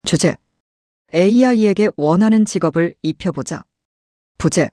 주제: AI에게 원하는 직업을 입혀보자. 부제: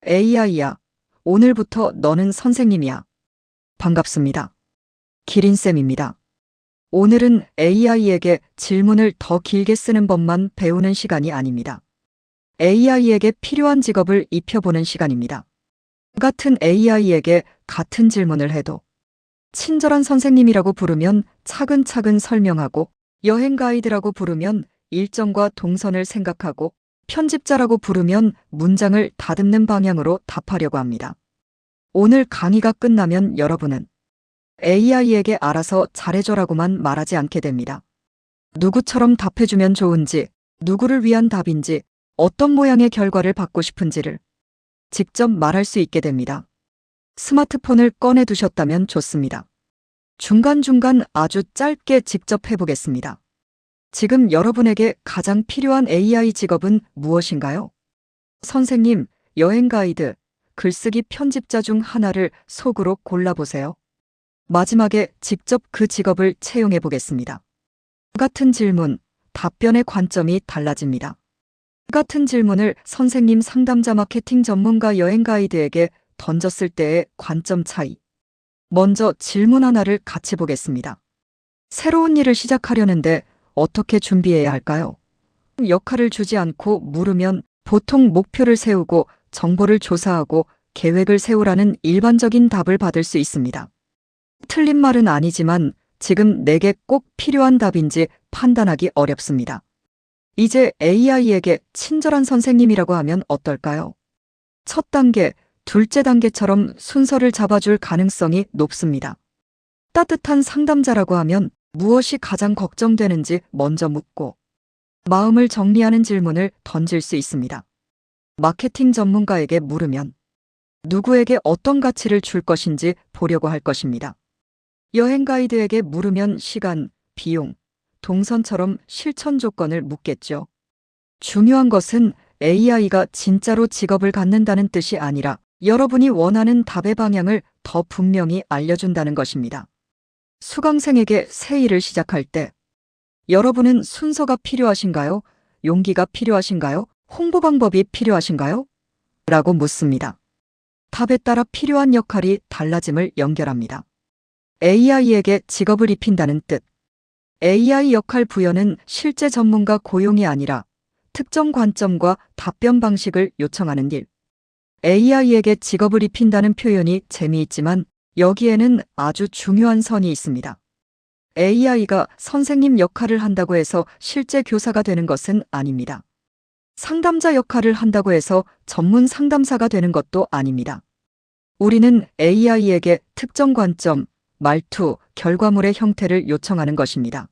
AI야, 오늘부터 너는 선생님이야. 반갑습니다. 기린쌤입니다. 오늘은 AI에게 질문을 더 길게 쓰는 법만 배우는 시간이 아닙니다. AI에게 필요한 직업을 입혀보는 시간입니다. 같은 AI에게 같은 질문을 해도 친절한 선생님이라고 부르면 차근차근 설명하고, 여행 가이드라고 부르면 일정과 동선을 생각하고, 편집자라고 부르면 문장을 다듬는 방향으로 답하려고 합니다. 오늘 강의가 끝나면 여러분은 AI에게 알아서 잘해줘라고만 말하지 않게 됩니다. 누구처럼 답해주면 좋은지, 누구를 위한 답인지, 어떤 모양의 결과를 받고 싶은지를 직접 말할 수 있게 됩니다. 스마트폰을 꺼내 두셨다면 좋습니다. 중간중간 아주 짧게 직접 해보겠습니다. 지금 여러분에게 가장 필요한 AI 직업은 무엇인가요? 선생님, 여행 가이드, 글쓰기 편집자 중 하나를 속으로 골라보세요. 마지막에 직접 그 직업을 채용해 보겠습니다. 같은 질문, 답변의 관점이 달라집니다. 같은 질문을 선생님, 상담자, 마케팅 전문가, 여행 가이드에게 던졌을 때의 관점 차이. 먼저 질문 하나를 같이 보겠습니다. 새로운 일을 시작하려는데 어떻게 준비해야 할까요? 역할을 주지 않고 물으면 보통 목표를 세우고 정보를 조사하고 계획을 세우라는 일반적인 답을 받을 수 있습니다. 틀린 말은 아니지만 지금 내게 꼭 필요한 답인지 판단하기 어렵습니다. 이제 AI에게 친절한 선생님이라고 하면 어떨까요? 첫 단계, 둘째 단계처럼 순서를 잡아줄 가능성이 높습니다. 따뜻한 상담자라고 하면 무엇이 가장 걱정되는지 먼저 묻고 마음을 정리하는 질문을 던질 수 있습니다. 마케팅 전문가에게 물으면 누구에게 어떤 가치를 줄 것인지 보려고 할 것입니다. 여행 가이드에게 물으면 시간, 비용, 동선처럼 실천 조건을 묻겠죠. 중요한 것은 AI가 진짜로 직업을 갖는다는 뜻이 아니라 여러분이 원하는 답의 방향을 더 분명히 알려준다는 것입니다. 수강생에게 새 일을 시작할 때 여러분은 순서가 필요하신가요? 용기가 필요하신가요? 홍보 방법이 필요하신가요? 라고 묻습니다. 답에 따라 필요한 역할이 달라짐을 연결합니다. AI에게 직업을 입힌다는 뜻. AI 역할 부여는 실제 전문가 고용이 아니라 특정 관점과 답변 방식을 요청하는 일. AI에게 직업을 입힌다는 표현이 재미있지만 여기에는 아주 중요한 선이 있습니다. AI가 선생님 역할을 한다고 해서 실제 교사가 되는 것은 아닙니다. 상담자 역할을 한다고 해서 전문 상담사가 되는 것도 아닙니다. 우리는 AI에게 특정 관점, 말투, 결과물의 형태를 요청하는 것입니다.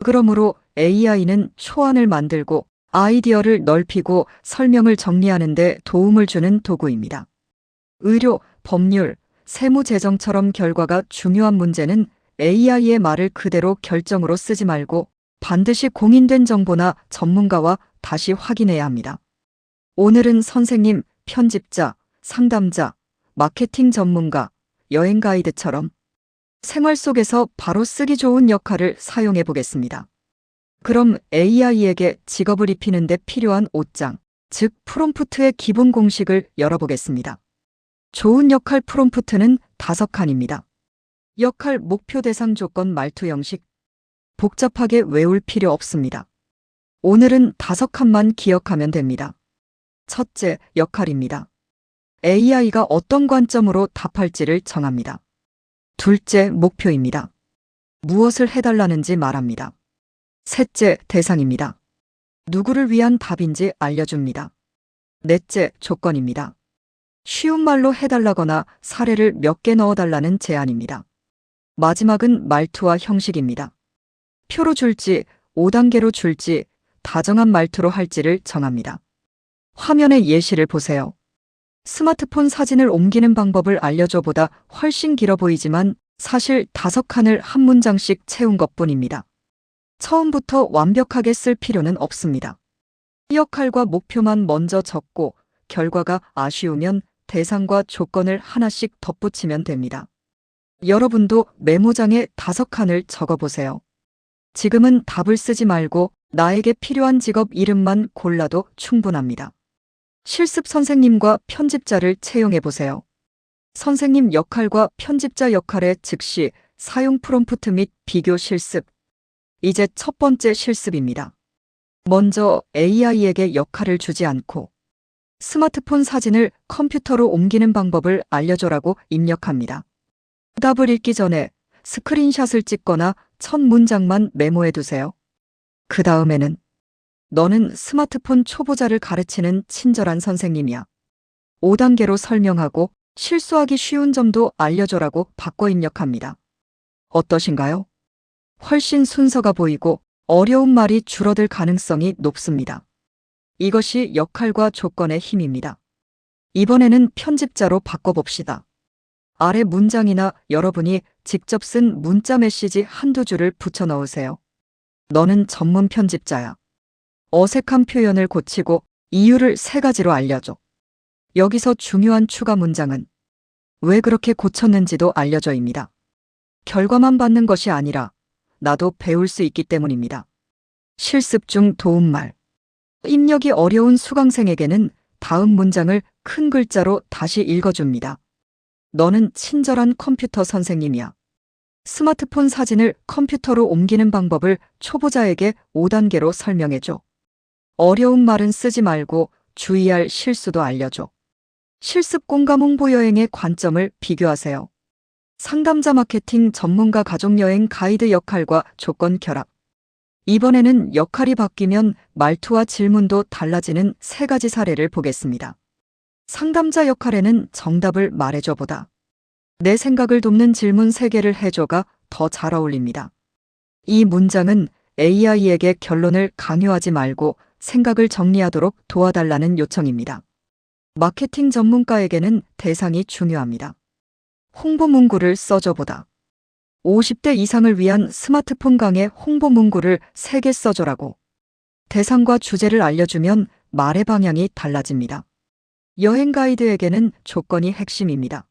그러므로 AI는 초안을 만들고 아이디어를 넓히고 설명을 정리하는 데 도움을 주는 도구입니다. 의료, 법률, 세무재정처럼 결과가 중요한 문제는 AI의 말을 그대로 결정으로 쓰지 말고 반드시 공인된 정보나 전문가와 다시 확인해야 합니다. 오늘은 선생님, 편집자, 상담자, 마케팅 전문가, 여행 가이드처럼 생활 속에서 바로 쓰기 좋은 역할을 사용해 보겠습니다. 그럼 AI에게 직업을 입히는데 필요한 옷장, 즉 프롬프트의 기본 공식을 열어보겠습니다. 좋은 역할 프롬프트는 5칸입니다. 역할, 목표, 대상, 조건, 말투, 형식. 복잡하게 외울 필요 없습니다. 오늘은 5칸만 기억하면 됩니다. 첫째, 역할입니다. AI가 어떤 관점으로 답할지를 정합니다. 둘째, 목표입니다. 무엇을 해달라는지 말합니다. 셋째, 대상입니다. 누구를 위한 답인지 알려줍니다. 넷째, 조건입니다. 쉬운 말로 해달라거나 사례를 몇 개 넣어달라는 제안입니다. 마지막은 말투와 형식입니다. 표로 줄지, 5단계로 줄지, 다정한 말투로 할지를 정합니다. 화면의 예시를 보세요. 스마트폰 사진을 옮기는 방법을 알려줘보다 훨씬 길어 보이지만 사실 5칸을 한 문장씩 채운 것뿐입니다. 처음부터 완벽하게 쓸 필요는 없습니다. 역할과 목표만 먼저 적고 결과가 아쉬우면 대상과 조건을 하나씩 덧붙이면 됩니다. 여러분도 메모장에 5칸을 적어보세요. 지금은 답을 쓰지 말고 나에게 필요한 직업 이름만 골라도 충분합니다. 실습 선생님과 편집자를 채용해 보세요. 선생님 역할과 편집자 역할의 즉시 사용 프롬프트 및 비교 실습. 이제 첫 번째 실습입니다. 먼저 AI에게 역할을 주지 않고 스마트폰 사진을 컴퓨터로 옮기는 방법을 알려줘라고 입력합니다. 답을 읽기 전에 스크린샷을 찍거나 첫 문장만 메모해 두세요. 그 다음에는 너는 스마트폰 초보자를 가르치는 친절한 선생님이야. 5단계로 설명하고 실수하기 쉬운 점도 알려줘라고 바꿔 입력합니다. 어떠신가요? 훨씬 순서가 보이고 어려운 말이 줄어들 가능성이 높습니다. 이것이 역할과 조건의 힘입니다. 이번에는 편집자로 바꿔봅시다. 아래 문장이나 여러분이 직접 쓴 문자 메시지 한두 줄을 붙여 넣으세요. 너는 전문 편집자야. 어색한 표현을 고치고 이유를 3가지로 알려줘. 여기서 중요한 추가 문장은 왜 그렇게 고쳤는지도 알려줘입니다. 결과만 받는 것이 아니라 나도 배울 수 있기 때문입니다. 실습 중 도움말. 입력이 어려운 수강생에게는 다음 문장을 큰 글자로 다시 읽어줍니다. 너는 친절한 컴퓨터 선생님이야. 스마트폰 사진을 컴퓨터로 옮기는 방법을 초보자에게 5단계로 설명해줘. 어려운 말은 쓰지 말고 주의할 실수도 알려줘. 실습 공감 홍보 여행의 관점을 비교하세요. 상담자 마케팅 전문가 가족여행 가이드 역할과 조건 결합. 이번에는 역할이 바뀌면 말투와 질문도 달라지는 3가지 사례를 보겠습니다. 상담자 역할에는 정답을 말해줘보다 내 생각을 돕는 질문 3개를 해줘가 더 잘 어울립니다. 이 문장은 AI에게 결론을 강요하지 말고 생각을 정리하도록 도와달라는 요청입니다. 마케팅 전문가에게는 대상이 중요합니다. 홍보 문구를 써줘보다 50대 이상을 위한 스마트폰 강의 홍보 문구를 3개 써줘라고. 대상과 주제를 알려주면 말의 방향이 달라집니다. 여행 가이드에게는 조건이 핵심입니다.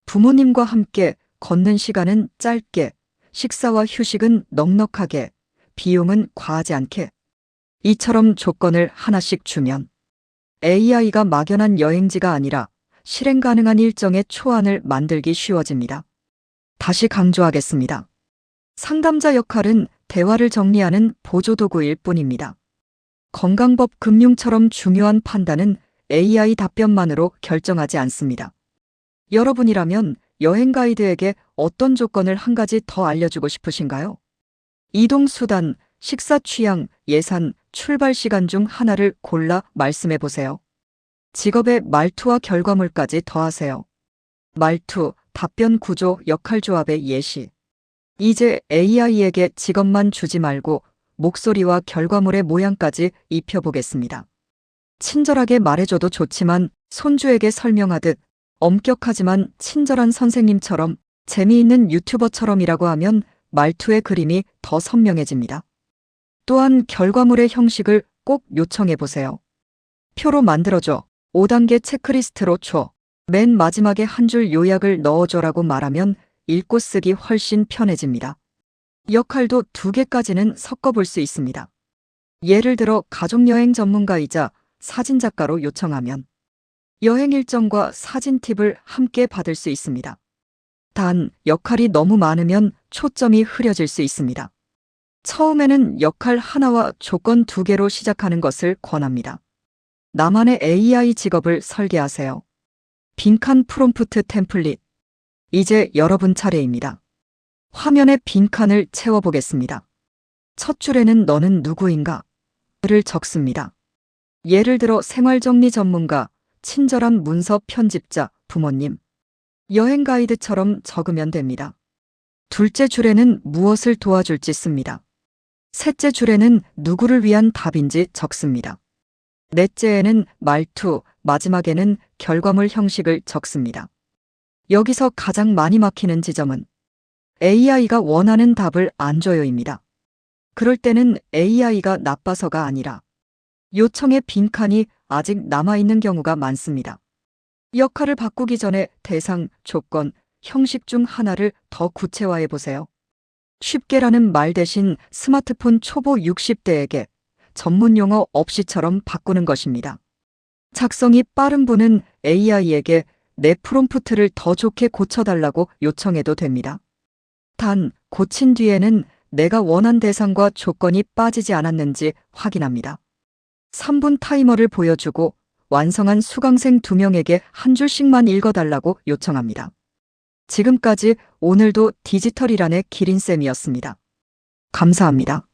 부모님과 함께 걷는 시간은 짧게, 식사와 휴식은 넉넉하게, 비용은 과하지 않게. 이처럼 조건을 하나씩 주면 AI가 막연한 여행지가 아니라 실행 가능한 일정의 초안을 만들기 쉬워집니다. 다시 강조하겠습니다. 상담자 역할은 대화를 정리하는 보조도구일 뿐입니다. 건강법 금융처럼 중요한 판단은 AI 답변만으로 결정하지 않습니다. 여러분이라면 여행 가이드에게 어떤 조건을 한 가지 더 알려주고 싶으신가요? 이동 수단, 식사 취향, 예산, 출발 시간 중 하나를 골라 말씀해 보세요. 직업의 말투와 결과물까지 더하세요. 말투, 답변 구조, 역할 조합의 예시. 이제 AI에게 직업만 주지 말고 목소리와 결과물의 모양까지 입혀보겠습니다. 친절하게 말해줘도 좋지만 손주에게 설명하듯 엄격하지만 친절한 선생님처럼 재미있는 유튜버처럼이라고 하면 말투의 그림이 더 선명해집니다. 또한 결과물의 형식을 꼭 요청해보세요. 표로 만들어줘. 5단계 체크리스트로 줘. 맨 마지막에 한 줄 요약을 넣어줘라고 말하면 읽고 쓰기 훨씬 편해집니다. 역할도 2개까지는 섞어볼 수 있습니다. 예를 들어 가족여행 전문가이자 사진작가로 요청하면 여행 일정과 사진 팁을 함께 받을 수 있습니다. 단, 역할이 너무 많으면 초점이 흐려질 수 있습니다. 처음에는 역할 하나와 조건 2개로 시작하는 것을 권합니다. 나만의 AI 직업을 설계하세요. 빈칸 프롬프트 템플릿. 이제 여러분 차례입니다. 화면에 빈칸을 채워보겠습니다. 첫 줄에는 너는 누구인가? 를 적습니다. 예를 들어 생활정리 전문가, 친절한 문서 편집자, 부모님, 여행 가이드처럼 적으면 됩니다. 둘째 줄에는 무엇을 도와줄지 씁니다. 셋째 줄에는 누구를 위한 답인지 적습니다. 넷째에는 말투, 마지막에는 결과물 형식을 적습니다. 여기서 가장 많이 막히는 지점은 AI가 원하는 답을 안 줘요입니다. 그럴 때는 AI가 나빠서가 아니라 요청의 빈칸이 아직 남아있는 경우가 많습니다. 역할을 바꾸기 전에 대상, 조건, 형식 중 하나를 더 구체화해 보세요. 쉽게라는 말 대신 스마트폰 초보 60대에게 전문 용어 없이처럼 바꾸는 것입니다. 작성이 빠른 분은 AI에게 내 프롬프트를 더 좋게 고쳐달라고 요청해도 됩니다. 단, 고친 뒤에는 내가 원한 대상과 조건이 빠지지 않았는지 확인합니다. 3분 타이머를 보여주고 완성한 수강생 2명에게 한 줄씩만 읽어달라고 요청합니다. 지금까지 오늘도 디지털이란의 기린쌤이었습니다. 감사합니다.